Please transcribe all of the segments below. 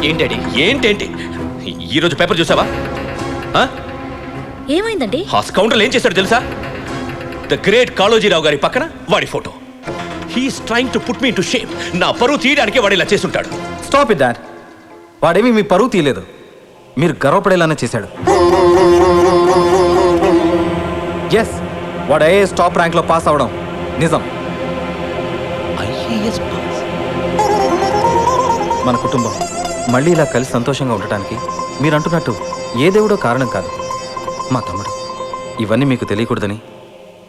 ఏంటండి ఏంటేంటి ఈరోజు పేపర్ చూసావా? ఏమైందండి? ఆ స్కౌంటర్లు ఏం చేశాడు తెలుసా? ద గ్రేట్ కాళోజీరావు గారి పక్కన వాడి photo. He's trying to put me to shame. నా పరువు తీయడానికి వాడు ఇలా చేస్తుంటాడు. Stop it dad. వాడేమి మీ పరువు తీయలేదు, మీరు గర్వపడేలానే చేశాడు. ఎస్, వాడు ఐఏఎస్ టాప్ ర్యాంక్లో పాస్ అవడం నిజం. IAS pass? మన కుటుంబం మళ్ళీ ఇలా కలిసి సంతోషంగా ఉండటానికి మీరు అంటున్నట్టు ఏ దేవుడో కారణం కాదు, మా తమ్ముడు. ఇవన్నీ మీకు తెలియకూడదని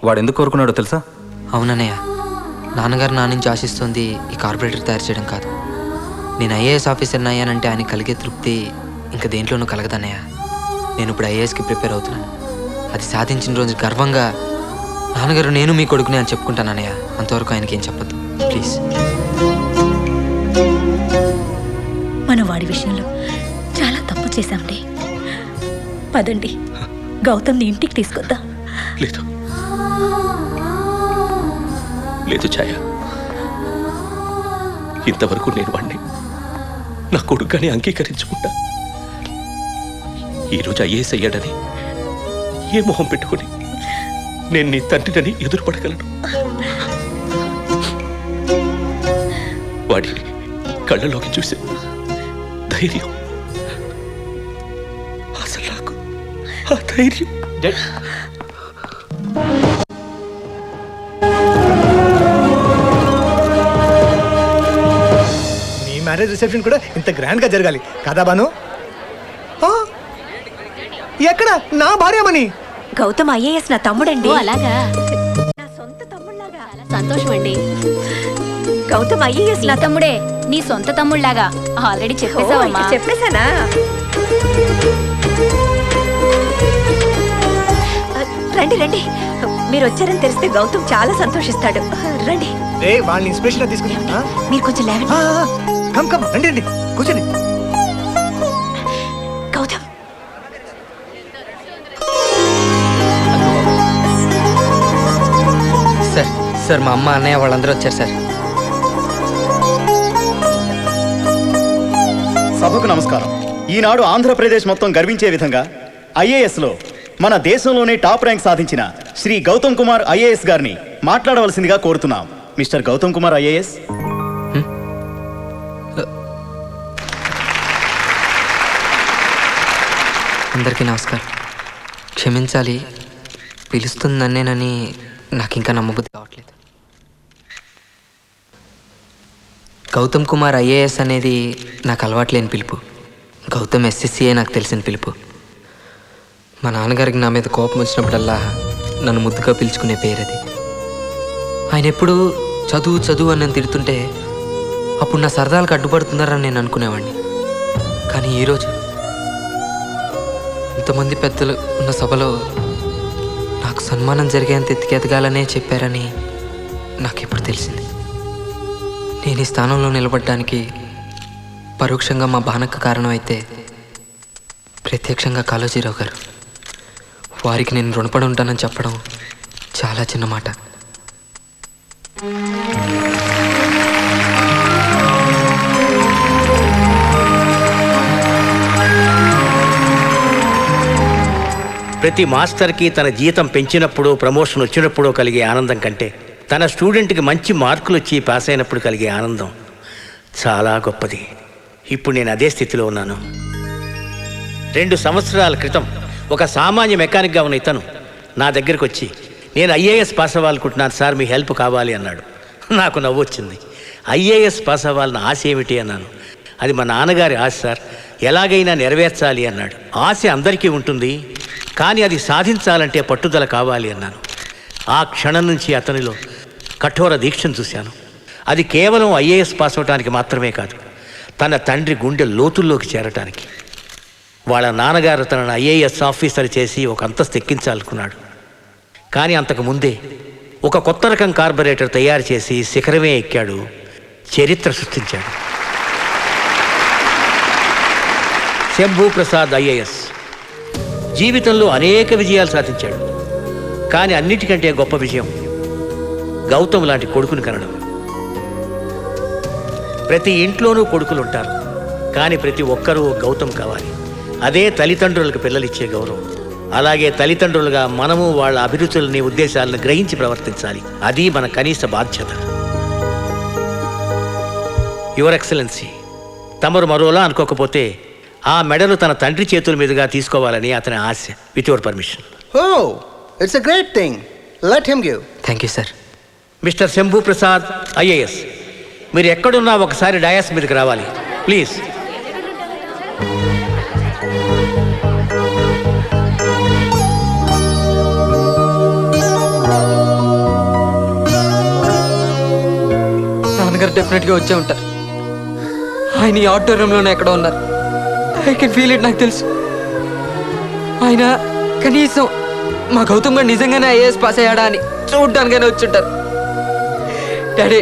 వాడు ఎందుకు కోరుకున్నాడో తెలుసా? అవునన్నయ్య, నాన్నగారు నా నుంచి ఆశిస్తుంది ఈ కార్పొరేటర్ తయారు చేయడం కాదు. నేను ఐఏఎస్ ఆఫీసర్ని అయ్యానంటే ఆయన కలిగే తృప్తి ఇంకా దేంట్లోనూ కలగదన్నయ్య. నేను ఇప్పుడు ఐఏఎస్కి ప్రిపేర్ అవుతున్నాను. అది సాధించిన రోజు గర్వంగా నాన్నగారు నేను మీ కొడుకునే అని చెప్పుకుంటాను అన్నయ్య. అంతవరకు ఆయనకి ఏం చెప్పద్దు ప్లీజ్. మనం వాడి విషయంలో చాలా తప్పు చేశాండి. పదండి, గౌతమ్ని ఇంటికి తీసుకొద్దాం. లేదు లేదు ఛాయ, ఇంతవరకు నేను వాణ్ణి నా కొడుకుగానే అంగీకరించుకుంటా. ఈరోజు ఐఏఎస్ అయ్యాడని ఏ మొహం పెట్టుకుని నేను నీ తండ్రిని ఎదురుపడగలను? వాడి కళ్ళలోకి చూసే ధైర్యం, అసలు నాకు ఆ ధైర్యం. మ్యారేజ్ రిసెప్షన్ కూడా ఇంత గ్రాండ్ గా జరగాలి కదా బాను? ఎక్కడ నా భార్యమని? గౌతమ్ ఐఏఎస్ నా తమ్ముడండి. అలాగా? నా సొంత తమ్ముళ్లాగా. సంతోషం అండి. గౌతమ్ ఐఏఎస్ నా తమ్ముడే, నీ సొంత తమ్ముళ్లాగా. ఆల్రెడీ చెప్పేసావమ్మా. చెప్పేశానా? రండి రండి, మీరు వచ్చారని తెలిస్తే గౌతమ్ చాలా సంతోషిస్తాడు. రండి. వాళ్ళని ఇన్స్పిరేషన్ తీసుకుని మీరు కొంచెం లేవండి. కమ్ కమ్ రండి రండి, కూర్చోండి. గౌతమ్, సార్ సార్ మా అమ్మ అన్నయ్య వాళ్ళందరూ వచ్చారు సార్. సభకు నమస్కారం. ఈనాడు ఆంధ్రప్రదేశ్ మొత్తం గర్వించే విధంగా ఐఏఎస్లో మన దేశంలోనే టాప్ ర్యాంక్ సాధించిన శ్రీ గౌతమ్ కుమార్ ఐఏఎస్ గారిని మాట్లాడవలసిందిగా కోరుతున్నాం. Mister Gautam Kumar IAS. అందరికీ నమస్కారం. క్షమించాలి, పిలుస్తుంది నన్నేనని నాకు ఇంకా నమ్మబుద్ధి కావట్లేదు. గౌతమ్ కుమార్ ఐఏఎస్ అనేది నాకు అలవాట్లేని పిలుపు. గౌతమ్ ఎస్ఎస్సీఏ నాకు తెలిసిన పిలుపు. మా నాన్నగారికి నా మీద కోపం వచ్చినప్పుడల్లా నన్ను ముద్దుగా పిలుచుకునే పేరది. ఆయన ఎప్పుడు చదువు చదువు అని నన్ను తిడుతుంటే అప్పుడు నా సరదాలకు అడ్డుపడుతున్నారని నేను అనుకునేవాడిని. కానీ ఈరోజు ఇంతమంది పెద్దలు ఉన్న సభలో నాకు సన్మానం జరిగేంత ఎత్తికెదగాలనే చెప్పారని నాకు ఇప్పుడు తెలిసింది. నేను ఈ స్థానంలో నిలబడడానికి పరోక్షంగా మా బానక్క కారణం అయితే, ప్రత్యక్షంగా కాళోజీరావు గారు. వారికి నేను రుణపడి ఉంటానని చెప్పడం చాలా చిన్న మాట. ప్రతి మాస్టర్కి తన జీతం పెంచినప్పుడు, ప్రమోషన్ వచ్చినప్పుడు కలిగే ఆనందం కంటే తన స్టూడెంట్కి మంచి మార్కులు వచ్చి పాస్ అయినప్పుడు కలిగే ఆనందం చాలా గొప్పది. ఇప్పుడు నేను అదే స్థితిలో ఉన్నాను. 2 సంవత్సరాల క్రితం ఒక సామాన్య మెకానిక్గా ఉన్న ఇతను నా దగ్గరికి వచ్చి, నేను ఐఏఎస్ పాస్ అవ్వాలనుకుంటున్నాను సార్, మీ హెల్ప్ కావాలి అన్నాడు. నాకు నవ్వు వచ్చింది. ఐఏఎస్ పాస్ అవ్వాలని ఆశ ఏమిటి అన్నాను. అది మా నాన్నగారి ఆశ సార్, ఎలాగైనా నెరవేర్చాలి అన్నాడు. ఆశ అందరికీ ఉంటుంది, కానీ అది సాధించాలంటే పట్టుదల కావాలి అన్నాను. ఆ క్షణం నుంచి అతనిలో కఠోర దీక్షను చూశాను. అది కేవలం ఐఏఎస్ పాస్ అవడానికి మాత్రమే కాదు, తన తండ్రి గుండె లోతుల్లోకి చేరటానికి. వాళ్ళ నాన్నగారు తనను ఐఏఎస్ ఆఫీసర్ చేసి ఒక అంతస్తు ఎక్కించాలనుకున్నాడు. కానీ అంతకుముందే ఒక కొత్త రకం కార్పొరేటర్ తయారు చేసి శిఖరమే ఎక్కాడు, చరిత్ర సృష్టించాడు. శంభూ ప్రసాద్ ఐఏఎస్ జీవితంలో అనేక విజయాలు సాధించాడు. కానీ అన్నిటికంటే గొప్ప విజయం గౌతమ్ లాంటి కొడుకుని కనడం. ప్రతి ఇంట్లోనూ కొడుకులు ఉంటారు, కానీ ప్రతి ఒక్కరూ గౌతమ్ కావాలి. అదే తల్లిదండ్రులకు పిల్లలిచ్చే గౌరవం. అలాగే తల్లిదండ్రులుగా మనము వాళ్ళ అభిరుచులని, ఉద్దేశాలను గ్రహించి ప్రవర్తించాలి. అది మన కనీస బాధ్యత. యువర్ ఎక్సలెన్సీ, తమరు మరోలా అనుకోకపోతే ఆ మెడలు తన తండ్రి చేతుల మీదుగా తీసుకోవాలని అతని ఆశ. With your permission. Oh, it's a great thing. Let him give. Thank you sir. Mister Shambhu Prasad IAS, మీరు ఎక్కడున్నా ఒకసారి డయాస్ మీదకి రావాలి ప్లీజ్. నాన్నగారు డెఫినెట్గా వచ్చే ఉంటారు. ఆయన ఈ ఆడిటోరియంలోనే ఎక్కడ ఉన్నారు. I can feel it. నాకు తెలుసు. ఆయన కనీసం మా గౌతమ్ గారు నిజంగానే ఐఏఎస్ పాస్ అయ్యాడా అని చూడడానికైనా వచ్చుంటారు. డాడీ,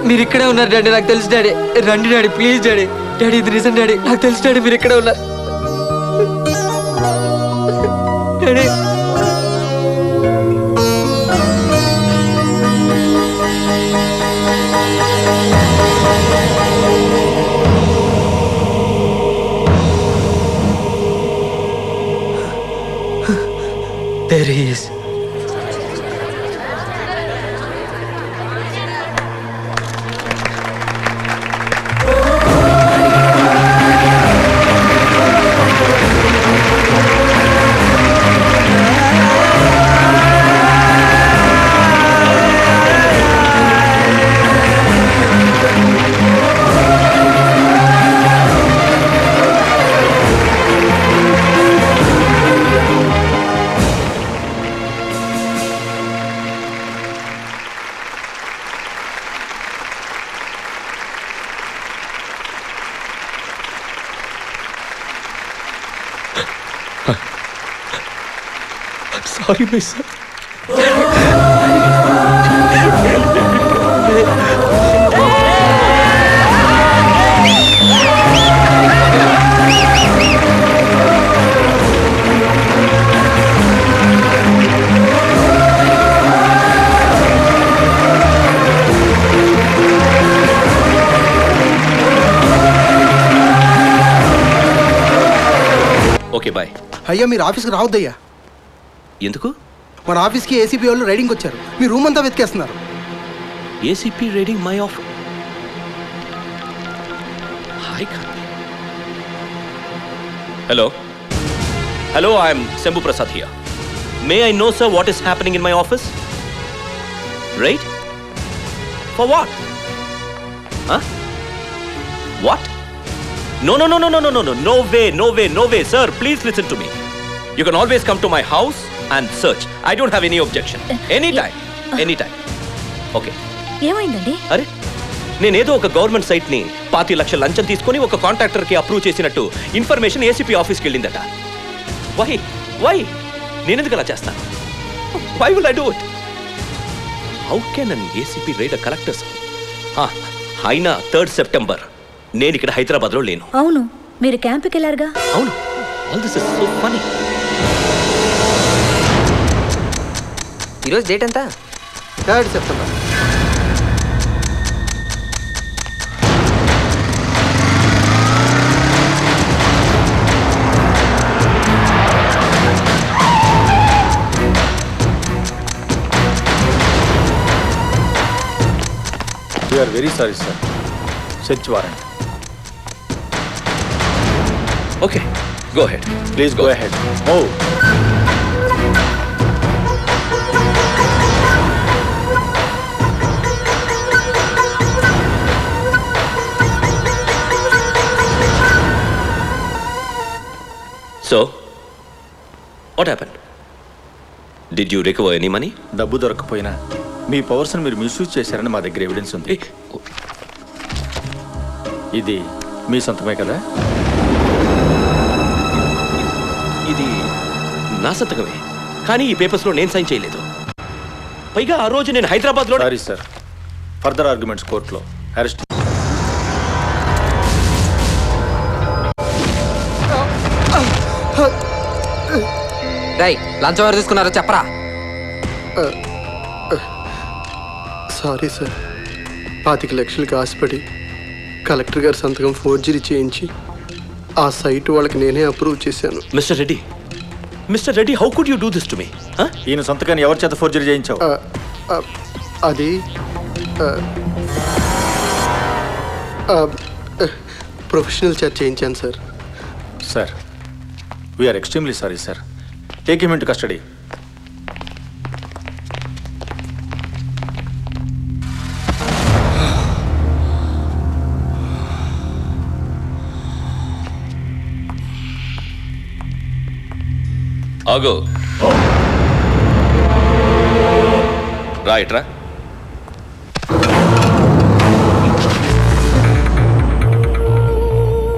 మీరు ఇక్కడే ఉన్నారు డాడీ. నాకు తెలుసు డాడీ. రండి డాడీ, ప్లీజ్ డాడీ. డాడీ, ఇది నిజం డాడీ. నాకు తెలుసు డాడీ, మీరు ఇక్కడే ఉన్నారు daddy. There he is. Sorry, my son. Okay, bye. అయ్యా, మీరు ఆఫీస్కి రావద్దయ్యా. ఎందుకు? మన ఆఫీస్కి ఏసీపీ వాళ్ళు రైడింగ్ వచ్చారు. మీ రూమ్ అంతా వెతికేస్తున్నారు. ACP raiding my office. Hi Kanti. Hello hello, I'm Shambhu Prasad here. May I know sir what is happening in my office? Right? For what? What? No, no, no, no, no, no, no, no, no way, no way, no way, sir. Please listen to me. You can always come to my house and search. I don't have any objection. Anytime, anytime. Okay. ఏమైందండి? అరే, నేనేదో ఒక government సైట్ని 25 లక్షల లంచం తీసుకొని ఒక కాంట్రాక్టర్కి approve చేసినట్టు ఇన్ఫర్మేషన్ ఏసీపీ ఆఫీస్కి వెళ్ళిందట. వై నేనెందుకు అలా చేస్తాను? Why will I do it? How can an ACP raid a collectors? అయినా 3rd సెప్టెంబర్ నేను ఇక్కడ హైదరాబాద్లో లేను. అవును, మీరు క్యాంప్కి వెళ్ళారుగా. అవును. All this is so funny. ఈరోజు డేట్ ఎంత? 3rd September. We are very sorry, sir. Search warrant. Okay, go ahead. Please go ahead. Move. So, what happened? Did you recover any money? డబ్బు దొరకపోయినా మీ పవర్స్ని మీరు మిస్యూజ్ చేశారని మా దగ్గర evidence ఉంది. ఇది మీ సొంతమే కదా? ఇది నా సంతకమే, కానీ ఈ పేపర్స్లో నేను సైన్ చేయలేదు. పైగా ఆ రోజు నేను హైదరాబాద్లో. సారీ సార్, ఫర్దర్ ఆర్గ్యుమెంట్స్ కోర్టులో. అరెస్ట్. రై, లంచం ఎవరు తీసుకున్నారో చెప్పరా? సారీ సార్, 25 లక్షలకి ఆశపడి కలెక్టర్ గారి సంతకం ఫోర్జరీ చేయించి ఆ సైట్ వాళ్ళకి నేనే అప్రూవ్ చేశాను. Mister Reddy how could you do this to me? ఈయన సొంతకాన్ని ఎవరి చేత ఫోర్జరీ చేయించావు? అది ప్రొఫెషనల్ చేత చేయించాను sir. Sir we are extremely sorry sir. Take him in to custody. ఆగో రైట్ రా.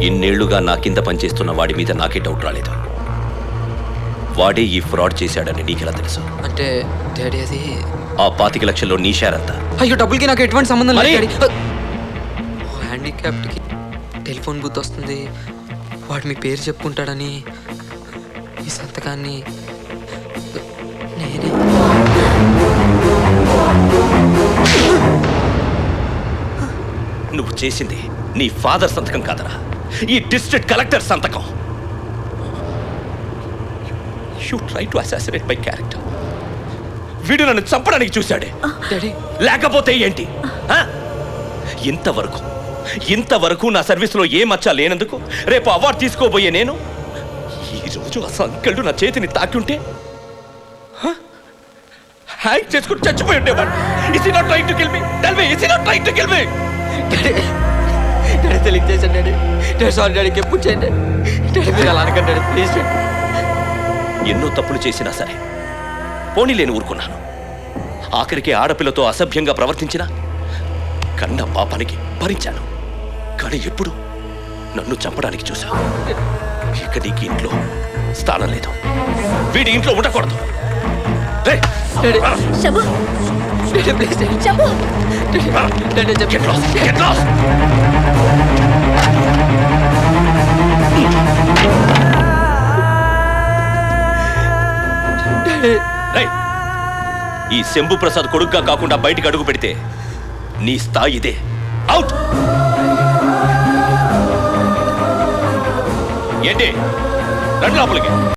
ఇన్నేళ్లుగా నా కింద పనిచేస్తున్న వాడి మీద నాకే డౌట్ రాలేదు. వాడే ఈ ఫ్రాడ్ చేశాడని నీకెలా తెలుసు? అంటే డాడీ అది ఆ 25 లక్షల్లో నీ షేర్ అంతా. అయ్యో డబ్బులకి నాకు ఎటువంటి సంబంధం లేదు మరి? డాడీ. హ్యాండిక్యాప్డ్కి టెలిఫోన్ బూత్ వస్తుంది, వాడు మీ పేరు చెప్పుకుంటాడని ఈ సంతకాన్ని నేనే. నువ్వు చేసింది నీ ఫాదర్ సంతకం కాదరా, ఈ డిస్ట్రిక్ట్ కలెక్టర్ సంతకం. You try to assassinate my character. వీడు నన్ను చంపడానికి చూశాడే, డాడీ లేకపోతే ఏంటి? ఆ? ఇంతవరకు నా సర్వీస్లో ఏ మచ్చ లేనందుకు రేపు అవార్డు తీసుకోబోయే నేను ఈరోజు ఆ సంకల్డు నా చేతిని తాకుంటే హ్యాంగ్ చేసుకుని చచ్చిపోయి ఉండేవాడు. Is he not trying to kill me? Tell me, is he not trying to kill me? Daddy తెలియక చేశాను డాడీ. డాడీ సారీ డాడీకి ఎప్పుడు చేయండి డాడీ, మీరు అలా అనకండి డాడీ ప్లీజ్. ఎన్నో తప్పులు చేసినా సరే పోనీ లేని ఊరుకున్నాను. ఆఖరికి ఆడపిల్లతో అసభ్యంగా ప్రవర్తించిన కన్న పాపానికి భరించాను. కానీ ఎప్పుడు నన్ను చంపడానికి చూశావు. ఇక నీకు ఇంట్లో స్థానం లేదు, వీడి ఇంట్లో ఉండకూడదు. రేయ్, Shambhu daddy please daddy. Shambhu daddy చెప్పి get lost, get lost. రేయ్, ఈ శంభు ప్రసాద్ కొడుగ్గా కాకుండా బయటికి అడుగు పెడితే నీ స్థాయి ఇదే. అవుట్. ఏంటి రండి లోపలికి.